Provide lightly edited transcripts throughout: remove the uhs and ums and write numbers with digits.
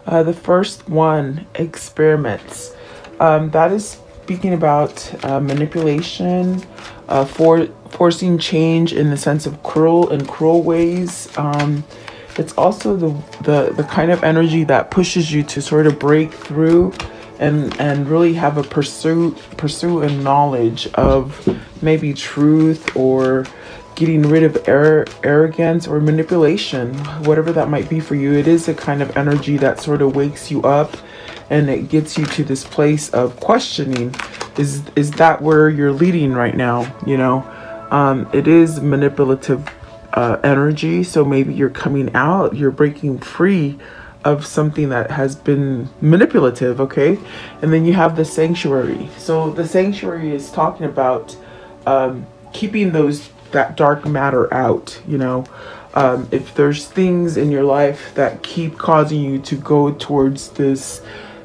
The first one, experiments. That is speaking about manipulation, forcing change in the sense of cruel ways. It's also the kind of energy that pushes you to sort of break through and really have a pursue and knowledge of maybe truth, or getting rid of arrogance or manipulation, whatever that might be for you. It is a kind of energy that sort of wakes you up, and it gets you to this place of questioning, is that where you're leading right now? It is manipulative energy. So maybe you're coming out, you're breaking free of something that has been manipulative. Okay. And then you have the sanctuary. So the sanctuary is talking about keeping that dark matter out. If there's things in your life that keep causing you to go towards this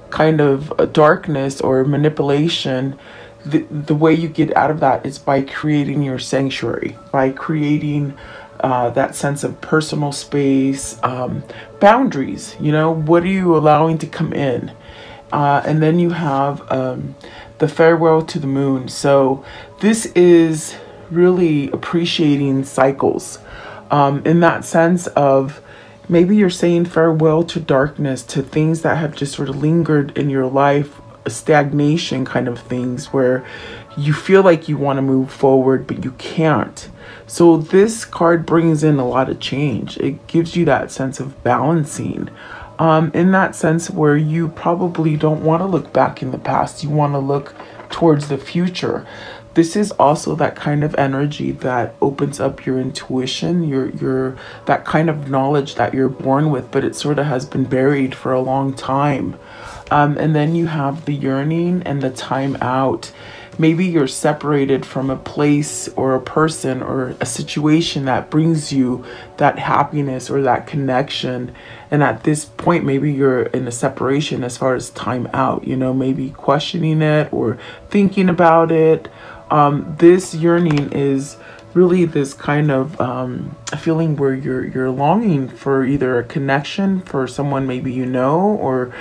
kind of darkness or manipulation, the way you get out of that is by creating your sanctuary, by creating that sense of personal space, boundaries. What are you allowing to come in? And then you have the farewell to the moon. So this is really appreciating cycles, in that sense of maybe you're saying farewell to darkness, to things that have just sort of lingered in your life, stagnation kind of things where you feel like you want to move forward, but you can't. So this card brings in a lot of change. It gives you that sense of balancing, in that sense where you probably don't want to look back in the past. You want to look towards the future. This is also that kind of energy that opens up your intuition, your that kind of knowledge that you're born with, but it sort of has been buried for a long time. And then you have the yearning and the time out. Maybe you're separated from a place or a person or a situation that brings you that happiness or that connection. And at this point, maybe you're in a separation as far as time out, maybe questioning it or thinking about it. This yearning is really this kind of feeling where you're longing for either a connection for someone maybe or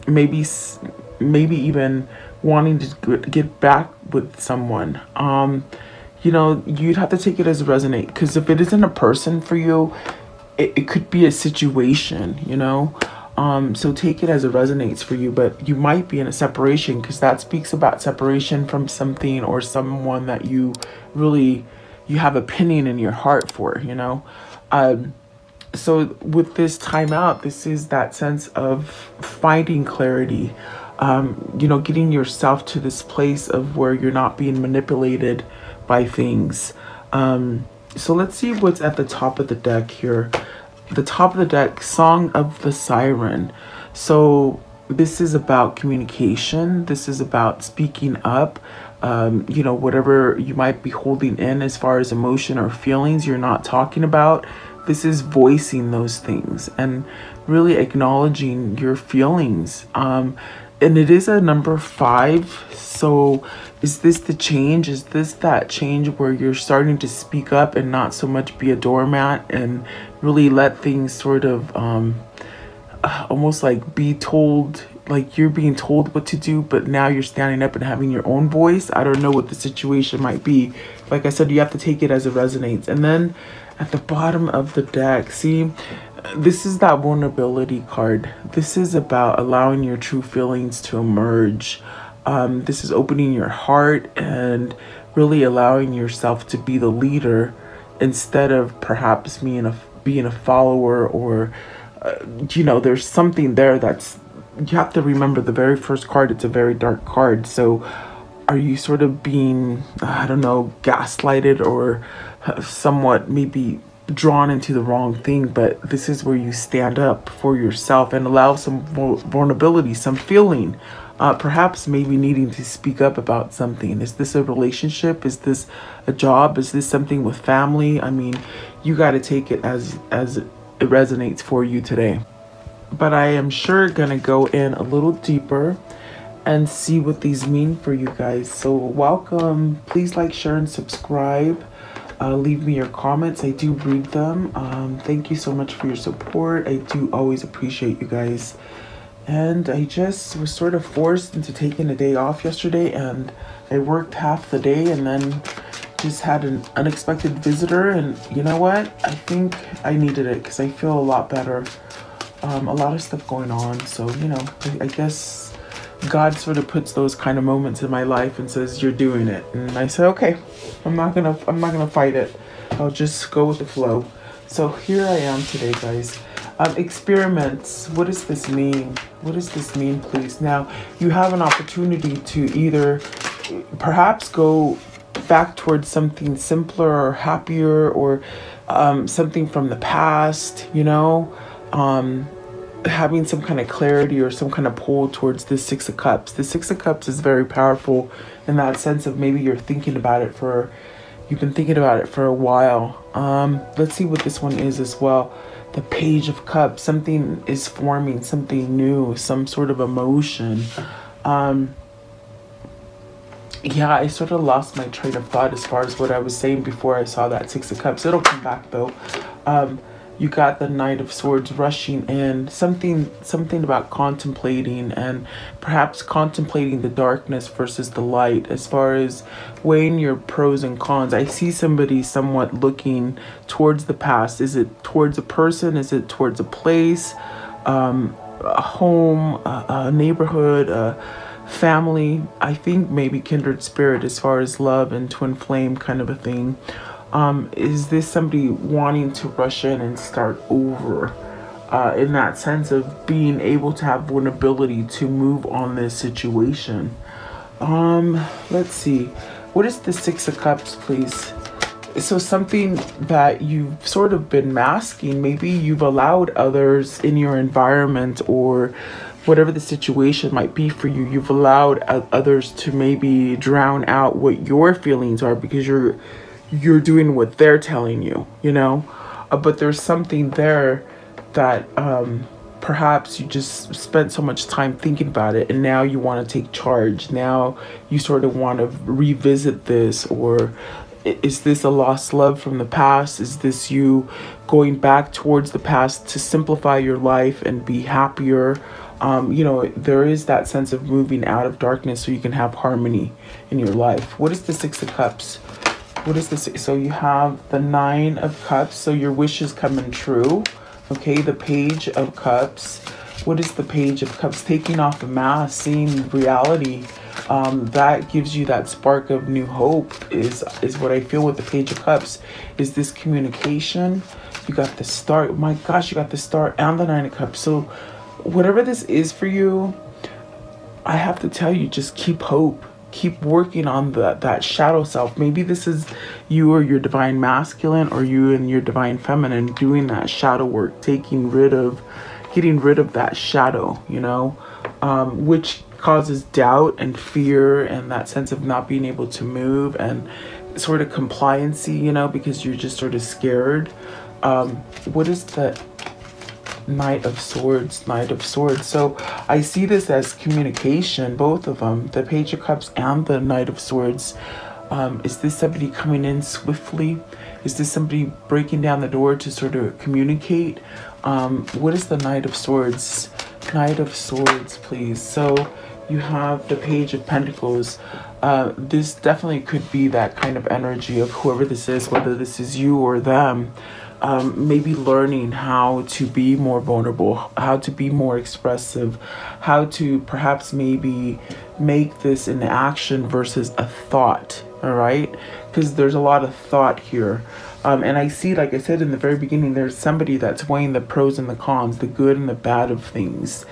maybe even wanting to get back with someone. You'd have to take it as resonate, because if it isn't a person for you, it could be a situation. So take it as it resonates for you, but you might be in a separation, because that speaks about separation from something or someone that you have opinion in your heart for. So with this time out, this is that sense of finding clarity, getting yourself to this place of where you're not being manipulated by things. So let's see what's at the top of the deck here. The top of the deck, Song of the Siren. So this is about communication. This is about speaking up. Whatever you might be holding in as far as emotion or feelings you're not talking about. This is voicing those things and really acknowledging your feelings. And it is a number 5. So is this the change? Is this that change where you're starting to speak up and not so much be a doormat and really let things sort of almost like be told, like you're being told what to do, but now you're standing up and having your own voice? I don't know what the situation might be. Like I said, you have to take it as it resonates. And then at the bottom of the deck, see, this is that vulnerability card. This is about allowing your true feelings to emerge. This is opening your heart and really allowing yourself to be the leader instead of perhaps being a follower, or there's something there that's, you have to remember the very first card, it's a very dark card. So are you sort of being, I don't know, gaslighted or somewhat maybe drawn into the wrong thing? But this is where you stand up for yourself and allow some vulnerability, some feeling, perhaps maybe needing to speak up about something. Is this a relationship? Is this a job? Is this something with family? I mean, you got to take it as it resonates for you today. But I am sure gonna go in a little deeper and see what these mean for you guys. So welcome. Please like, share, and subscribe. Leave me your comments. I do read them. Thank you so much for your support. I do always appreciate you guys. And I just was sort of forced into taking a day off yesterday, and I worked half the day and then just had an unexpected visitor. And you know what? I think I needed it because I feel a lot better. A lot of stuff going on. So, you know, I guess God sort of puts those kind of moments in my life and says, you're doing it. And I said, okay, I'm not gonna fight it. I'll just go with the flow. So here I am today, guys. Experiments. What does this mean? What does this mean, please? Now, you have an opportunity to either perhaps go back towards something simpler or happier, or something from the past, you know, having some kind of clarity or some kind of pull towards the Six of Cups. The Six of Cups is very powerful in that sense of maybe you've been thinking about it for a while. Let's see what this one is as well. The Page of Cups. Something is forming, something new, some sort of emotion. Yeah, I sort of lost my train of thought as far as what I was saying before I saw that Six of Cups. It'll come back though. You got the Knight of Swords rushing in. Something about contemplating, and perhaps contemplating the darkness versus the light as far as weighing your pros and cons. I see somebody somewhat looking towards the past. Is it towards a person? Is it towards a place, a home, a neighborhood, a family? I think maybe kindred spirit as far as love and twin flame kind of a thing. Is this somebody wanting to rush in and start over, in that sense of being able to have vulnerability to move on this situation? Let's see. What is the Six of Cups, please? So something that you've sort of been masking. Maybe you've allowed others in your environment, or whatever the situation might be for you, you've allowed others to maybe drown out what your feelings are because you're doing what they're telling you, you know? But there's something there that perhaps you just spent so much time thinking about it, and now you want to take charge. Now you sort of want to revisit this, or is this a lost love from the past? Is this you going back towards the past to simplify your life and be happier? You know, there is that sense of moving out of darkness so you can have harmony in your life. What is the Six of Cups? What is this? So you have the Nine of Cups. So your wish is coming true. Okay, the Page of Cups. What is the Page of Cups? Taking off the mask, seeing reality. That gives you that spark of new hope is what I feel with the Page of Cups. Is this communication? You got the Star. My gosh, you got the Star and the Nine of Cups. So whatever this is for you, I have to tell you, just keep hope. Keep working on that shadow self. Maybe this is you or your divine masculine, or you and your divine feminine doing that shadow work, getting rid of that shadow, you know, which causes doubt and fear and that sense of not being able to move and sort of compliancy, you know, because you're just sort of scared. What is the Knight of Swords? Knight of Swords. So I see this as communication, both of them, the Page of Cups and the Knight of Swords. Is this somebody coming in swiftly? Is this somebody breaking down the door to sort of communicate? What is the Knight of Swords? Knight of Swords, please. So you have the Page of Pentacles. This definitely could be that kind of energy of whoever this is, whether this is you or them. Maybe learning how to be more vulnerable, how to be more expressive, how to perhaps maybe make this an action versus a thought, all right? Because there's a lot of thought here. And I see, like I said in the very beginning, there's somebody that's weighing the pros and the cons, the good and the bad of things.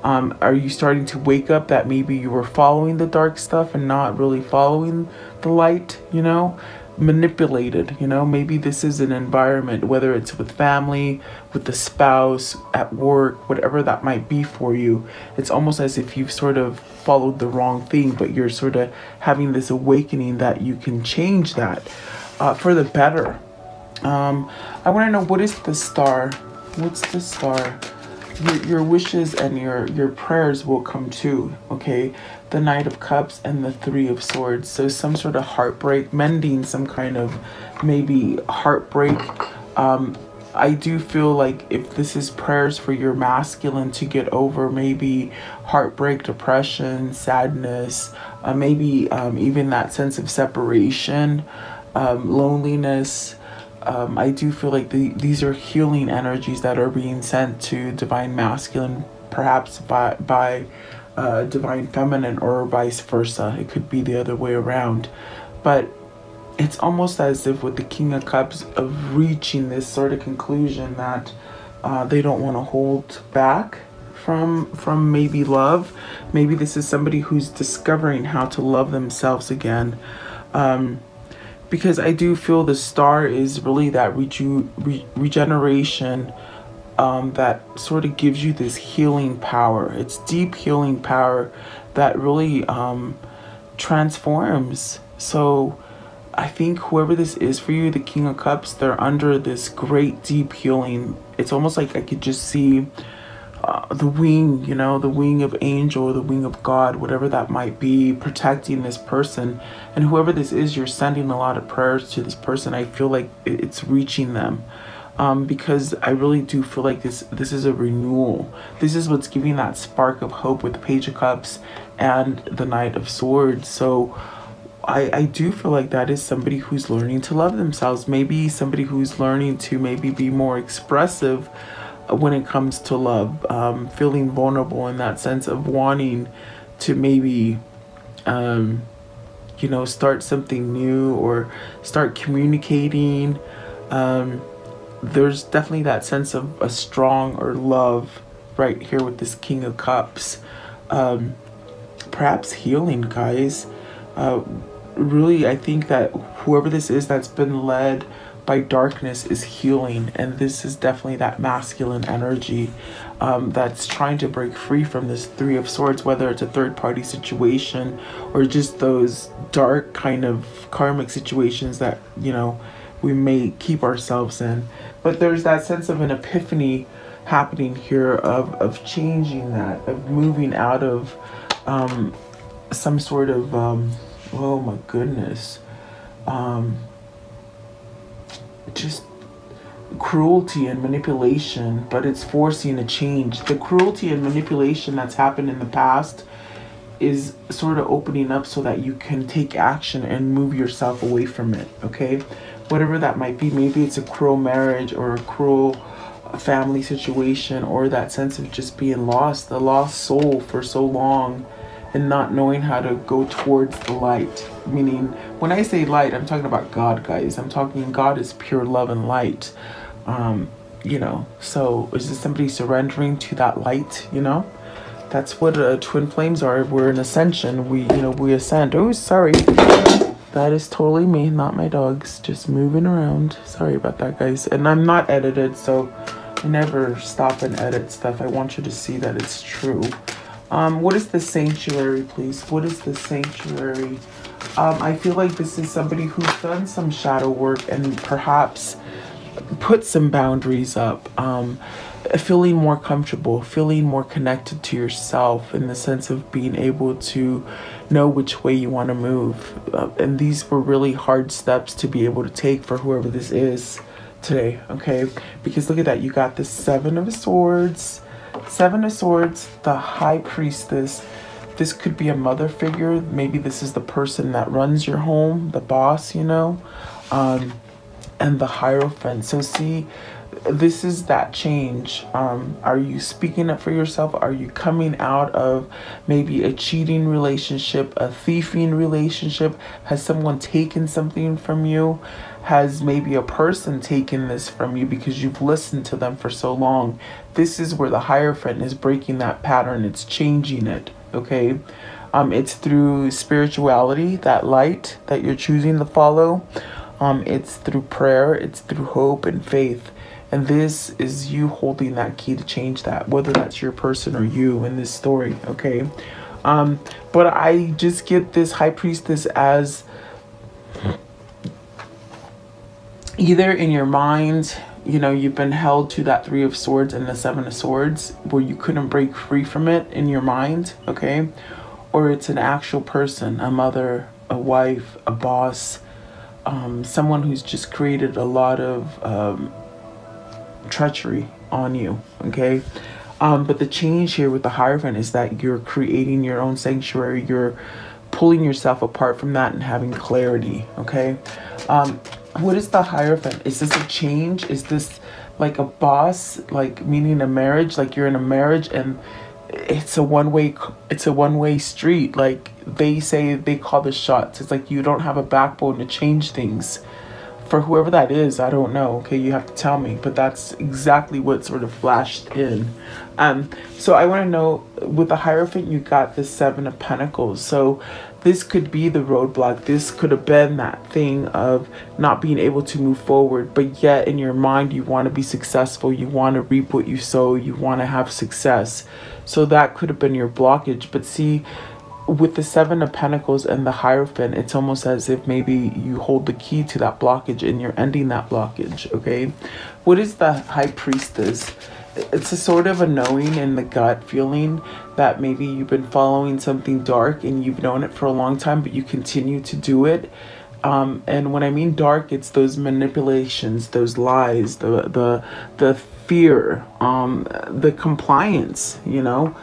Are you starting to wake up that maybe you were following the dark stuff and not really following the light, you know? Manipulated, you know? Maybe this is an environment, whether it's with family, with the spouse, at work, whatever that might be for you. It's almost as if you've sort of followed the wrong thing, but you're sort of having this awakening that you can change that for the better. I want to know, what is the Star? What's the Star? your wishes and your prayers will come true, okay? The Knight of Cups and the Three of Swords. So some sort of heartbreak, mending some kind of maybe heartbreak. I do feel like if this is prayers for your masculine to get over maybe heartbreak, depression, sadness, maybe even that sense of separation, loneliness. I do feel like these are healing energies that are being sent to divine masculine, perhaps by divine feminine, or vice versa. It could be the other way around. But it's almost as if with the King of Cups of reaching this sort of conclusion that they don't want to hold back from maybe love. Maybe this is somebody who's discovering how to love themselves again. Because I do feel the Star is really that regeneration that sort of gives you this healing power. It's deep healing power that really transforms. So I think whoever this is for you, the King of Cups, they're under this great deep healing. It's almost like I could just see the wing, you know, the wing of angel, the wing of God, whatever that might be, protecting this person. And whoever this is, you're sending a lot of prayers to this person. I feel like it's reaching them. Because I really do feel like this is a renewal. This is what's giving that spark of hope with the Page of Cups and the Knight of Swords. So I do feel like that is somebody who's learning to love themselves. Maybe somebody who's learning to maybe be more expressive when it comes to love, feeling vulnerable in that sense of wanting to maybe, you know, start something new or start communicating. There's definitely that sense of a strong or love right here with this King of Cups. Perhaps healing, guys. Really, I think that whoever this is that's been led by darkness is healing, and this is definitely that masculine energy that's trying to break free from this Three of Swords, whether it's a third-party situation or just those dark kind of karmic situations that, you know, we may keep ourselves in. But there's that sense of an epiphany happening here of changing that, of moving out of some sort of oh my goodness, just cruelty and manipulation, but it's forcing a change. The cruelty and manipulation that's happened in the past is sort of opening up so that you can take action and move yourself away from it, okay? Whatever that might be. Maybe it's a cruel marriage or a cruel family situation, or that sense of just being lost, the lost soul for so long, and not knowing how to go towards the light. Meaning, when I say light, I'm talking about God, guys. I'm talking God is pure love and light. You know, so is this somebody surrendering to that light, you know? That's what twin flames are. We're in ascension. We ascend. Oh, sorry. That is totally me, not my dogs. Just moving around. Sorry about that, guys. And I'm not edited, so I never stop and edit stuff. I want you to see that it's true. What is the sanctuary, please? What is the sanctuary? I feel like this is somebody who's done some shadow work and perhaps put some boundaries up. Feeling more comfortable, feeling more connected to yourself in the sense of being able to know which way you want to move. And these were really hard steps to be able to take for whoever this is today, okay? Because look at that. You got the Seven of Swords. Seven of Swords, the High Priestess. This could be a mother figure. Maybe this is the person that runs your home, the boss, you know, and the Hierophant. So see, this is that change. Are you speaking up for yourself? Are you coming out of maybe a cheating relationship, a thieving relationship? Has someone taken something from you? Has maybe a person taken this from you because you've listened to them for so long? This is where the Hierophant is breaking that pattern. It's changing it, okay? It's through spirituality, that light that you're choosing to follow. It's through prayer. It's through hope and faith. And this is you holding that key to change that, whether that's your person or you in this story, okay? But I just get this High Priestess as either in your mind, you know, you've been held to that Three of Swords and the Seven of Swords where you couldn't break free from it in your mind, okay? Or it's an actual person, a mother, a wife, a boss, someone who's just created a lot of treachery on you, okay? But the change here with the Hierophant is that you're creating your own sanctuary. You're pulling yourself apart from that and having clarity, okay? What is the Hierophant? Is this a change? Is this like a boss, like meaning a marriage? Like you're in a marriage and it's a one-way street. Like they say, they call the shots. It's like you don't have a backbone to change things. For whoever that is, I don't know. Okay, you have to tell me. But that's exactly what sort of flashed in. So I want to know, with the Hierophant, you got the Seven of Pentacles. So this could be the roadblock. This could have been that thing of not being able to move forward. But yet in your mind, you want to be successful. You want to reap what you sow. You want to have success. So that could have been your blockage. But see, with the Seven of Pentacles and the Hierophant, it's almost as if maybe you hold the key to that blockage and you're ending that blockage, okay? What is the High Priestess? It's a sort of a knowing in the gut feeling that maybe you've been following something dark and you've known it for a long time, but you continue to do it. And when I mean dark, it's those manipulations, those lies, the fear, the compliance, you know?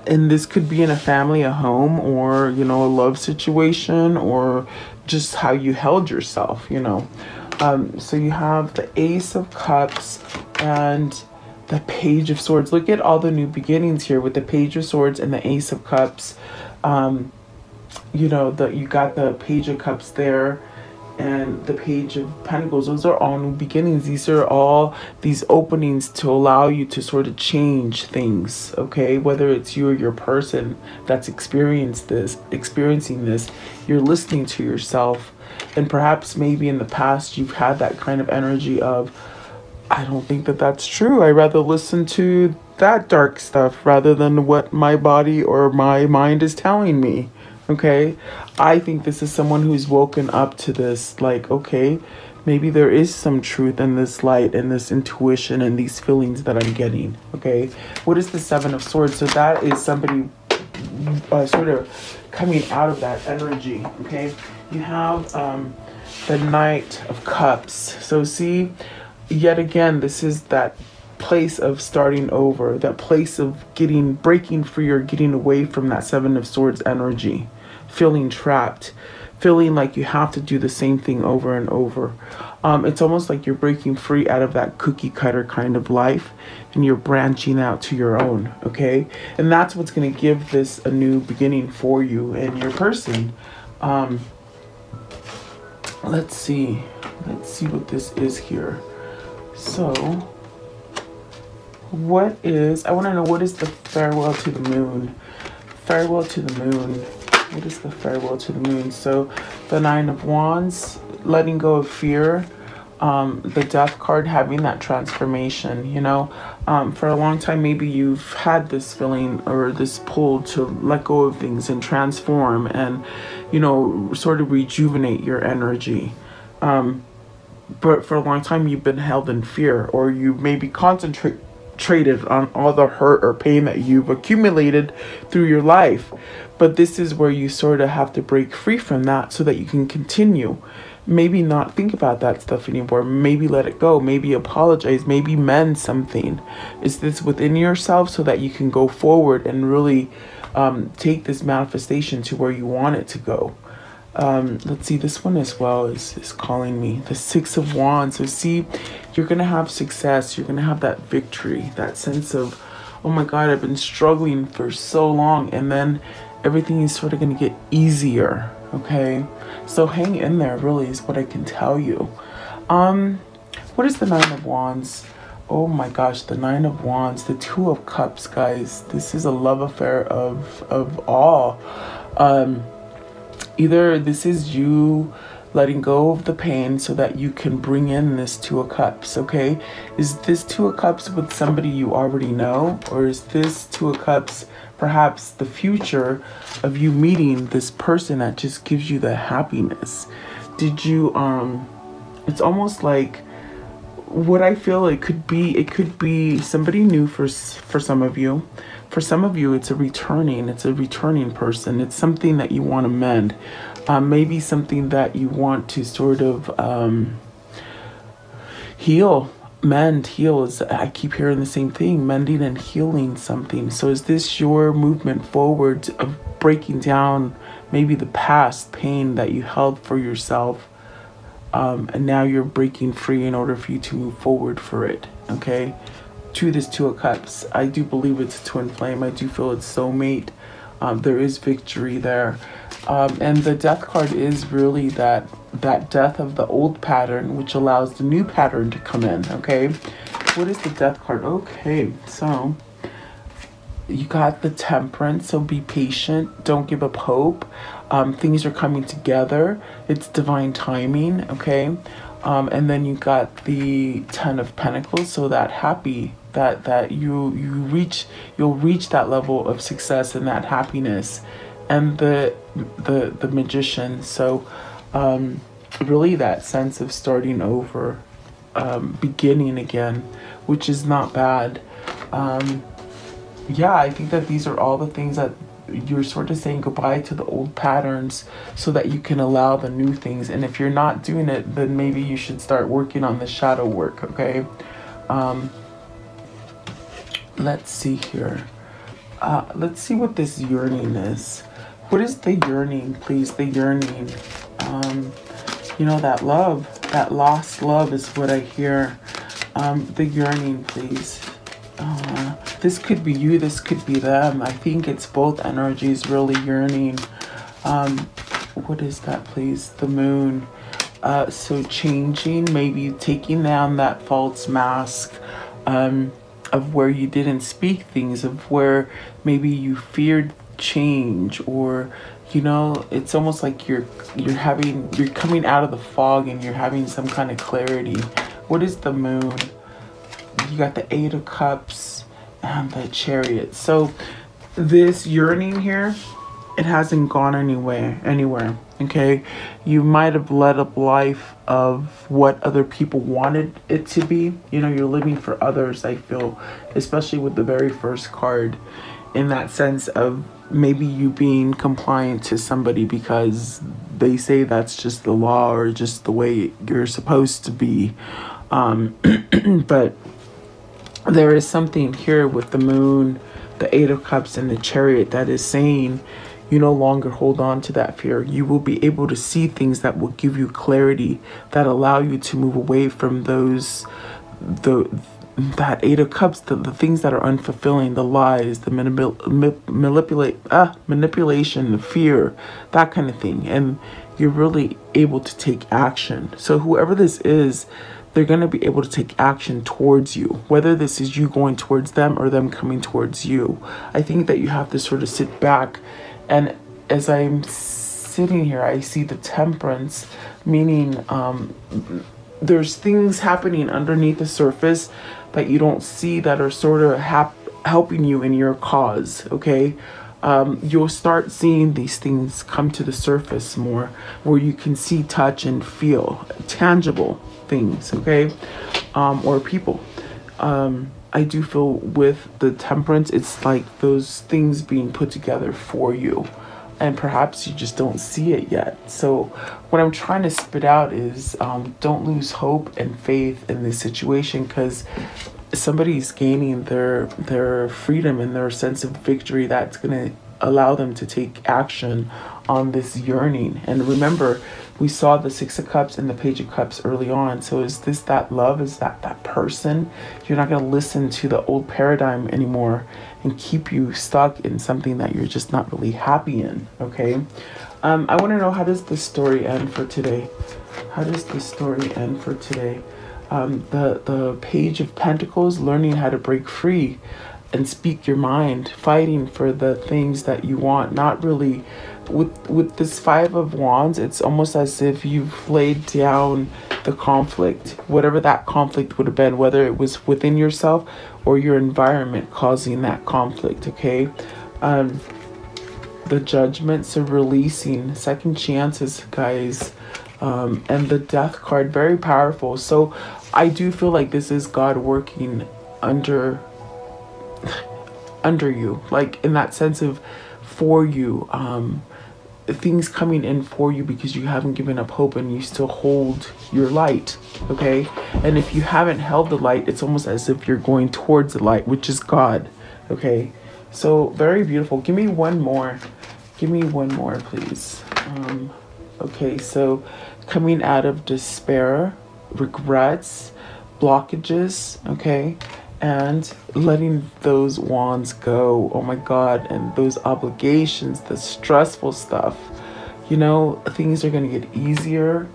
And this could be in a family, a home, or, you know, a love situation, or just how you held yourself, you know. So you have the Ace of Cups and the Page of Swords. Look at all the new beginnings here with the Page of Swords and the Ace of Cups. You know, you got the Page of Cups there and the Page of Pentacles. Those are all new beginnings. These are all these openings to allow you to sort of change things, okay? Whether it's you or your person that's experiencing this, you're listening to yourself. And perhaps maybe in the past you've had that kind of energy of, I don't think that that's true. I'd rather listen to that dark stuff rather than what my body or my mind is telling me. Okay, I think this is someone who's woken up to this, like, okay, maybe there is some truth in this light and this intuition and these feelings that I'm getting. Okay, what is the Seven of Swords? So that is somebody sort of coming out of that energy. Okay, you have the Knight of Cups. So see, yet again, this is that place of starting over, that place of breaking free or getting away from that Seven of Swords energy, feeling trapped, feeling like you have to do the same thing over and over. It's almost like you're breaking free out of that cookie cutter kind of life and you're branching out to your own, okay? And that's what's going to give this a new beginning for you and your person. Let's see what this is here. So I want to know, what is the Farewell to the Moon? Farewell to the Moon. What is the Farewell to the Moon? So the Nine of Wands, letting go of fear. The Death card, having that transformation, you know. For a long time, maybe you've had this feeling or this pull to let go of things and transform and, you know, sort of rejuvenate your energy. But for a long time, you've been held in fear, or you maybe concentrated on all the hurt or pain that you've accumulated through your life. But this is where you sort of have to break free from that so that you can continue. Maybe not think about that stuff anymore. Maybe let it go. Maybe apologize. Maybe mend something. Is this within yourself so that you can go forward and really take this manifestation to where you want it to go? Let's see, this one as well is calling me. The Six of Wands. So see, you're going to have success. You're going to have that victory, that sense of, oh my God, I've been struggling for so long. And then everything is sort of going to get easier. Okay. So hang in there, really, is what I can tell you. What is the Nine of Wands? Oh my gosh, the Nine of Wands, the Two of Cups, guys. This is a love affair of awe. Either this is you letting go of the pain so that you can bring in this Two of Cups, okay? Is this Two of Cups with somebody you already know? Or is this Two of Cups perhaps the future of you meeting this person that just gives you the happiness? Did you, it's almost like what I feel it could be somebody new for some of you. For some of you, it's a returning person. It's something that you want to mend. Maybe something that you want to sort of heal. I keep hearing the same thing, mending and healing something. So is this your movement forward of breaking down maybe the past pain that you held for yourself? And now you're breaking free in order for you to move forward for it, okay? To this Two of Cups, I do believe it's a twin flame. I do feel it's soulmate. There is victory there. And the Death card is really that death of the old pattern, which allows the new pattern to come in, okay? What is the Death card? Okay, so you got the Temperance, so be patient. Don't give up hope. Things are coming together. It's divine timing, okay? And then you got the Ten of Pentacles, so that happy, that you'll reach that level of success and that happiness. And the Magician, so really that sense of starting over, beginning again, which is not bad. Yeah, I think that these are all the things that you're sort of saying goodbye to the old patterns so that you can allow the new things. And if you're not doing it, then maybe you should start working on the shadow work, okay? Let's see here. Let's see what this yearning is. What is the yearning, please? The yearning. You know, that love, that lost love is what I hear. The yearning, please. This could be you, this could be them. I think it's both energies really yearning. What is that, please? The Moon. So changing, maybe taking down that false mask of where you didn't speak things, of where maybe you feared change, or you know, it's almost like you're coming out of the fog and you're having some kind of clarity. What is the Moon? You got the Eight of Cups and the Chariot. So this yearning here, it hasn't gone anywhere, okay? You might have led a life of what other people wanted it to be. You know, you're living for others, I feel, especially with the very first card, in that sense of maybe you being compliant to somebody because they say that's just the law or just the way you're supposed to be. But there is something here with the Moon, the Eight of Cups, and the Chariot that is saying you no longer hold on to that fear. You will be able to see things that will give you clarity, that allow you to move away from those, that Eight of Cups, the things that are unfulfilling, the lies, the manipulation, the fear, that kind of thing. And you're really able to take action. So whoever this is, they're going to be able to take action towards you, whether this is you going towards them or them coming towards you. I think that you have to sort of sit back, and as I'm sitting here, I see the Temperance, meaning there's things happening underneath the surface that you don't see that are sort of helping you in your cause, okay? You'll start seeing these things come to the surface more, where you can see, touch, and feel tangible things, okay? Or people. I do feel with the Temperance, it's like those things being put together for you, and perhaps you just don't see it yet. So what I'm trying to spit out is don't lose hope and faith in this situation, because somebody's gaining their freedom and their sense of victory that's going to allow them to take action on this yearning. And remember, we saw the Six of Cups and the Page of Cups early on. So is this that love? Is that person? You're not going to listen to the old paradigm anymore and keep you stuck in something that you're just not really happy in, okay? I want to know, how does this story end for today? How does this story end for today? The Page of Pentacles, learning how to break free and speak your mind, fighting for the things that you want, not really. With this Five of Wands, it's almost as if you've laid down the conflict, whatever that conflict would have been, whether it was within yourself or your environment causing that conflict, okay? The Judgment, so releasing, second chances, guys. And the Death card, very powerful. So I do feel like this is God working under you, like in that sense of for you, things coming in for you because you haven't given up hope and you still hold your light. Okay, and if you haven't held the light, it's almost as if you're going towards the light, which is God. Okay, so very beautiful. Give me one more, please. Okay, so coming out of despair, regrets, blockages, okay, and letting those wands go. Oh my God, and those obligations, the stressful stuff, you know, things are going to get easier.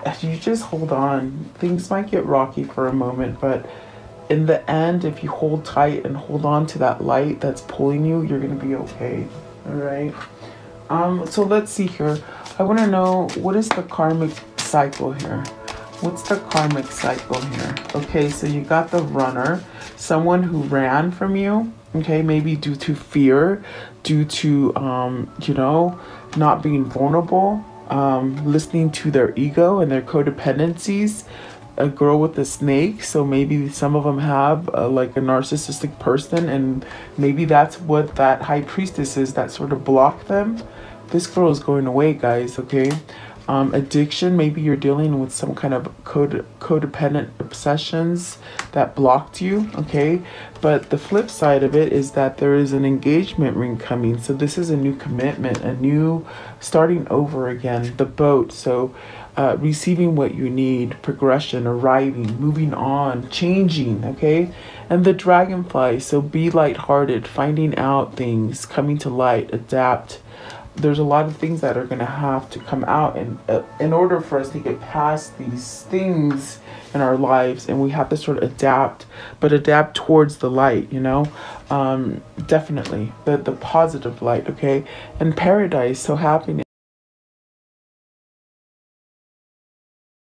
If you just hold on, things might get rocky for a moment, but in the end, if you hold tight and hold on to that light that's pulling you, you're going to be okay. All right. So let's see here. I want to know, what is the karmic cycle here? What's the karmic cycle here? Okay, so you got the runner, someone who ran from you, okay, maybe due to fear, due to, you know, not being vulnerable, listening to their ego and their codependencies. A girl with a snake, so maybe some of them have like a narcissistic person, and maybe that's what that high priestess is that sort of blocked them. This girl is going away, guys, okay? Addiction, maybe you're dealing with some kind of codependent obsessions that blocked you, okay? But the flip side of it is that there is an engagement ring coming. So this is a new commitment, a new starting over again, the boat. So receiving what you need, progression, arriving, moving on, changing, okay? And the dragonfly, so be lighthearted, finding out things, coming to light, adapt. There's a lot of things that are going to have to come out in order for us to get past these things in our lives, and we have to sort of adapt, but adapt towards the light, you know. Definitely the positive light, okay? And paradise, so happiness.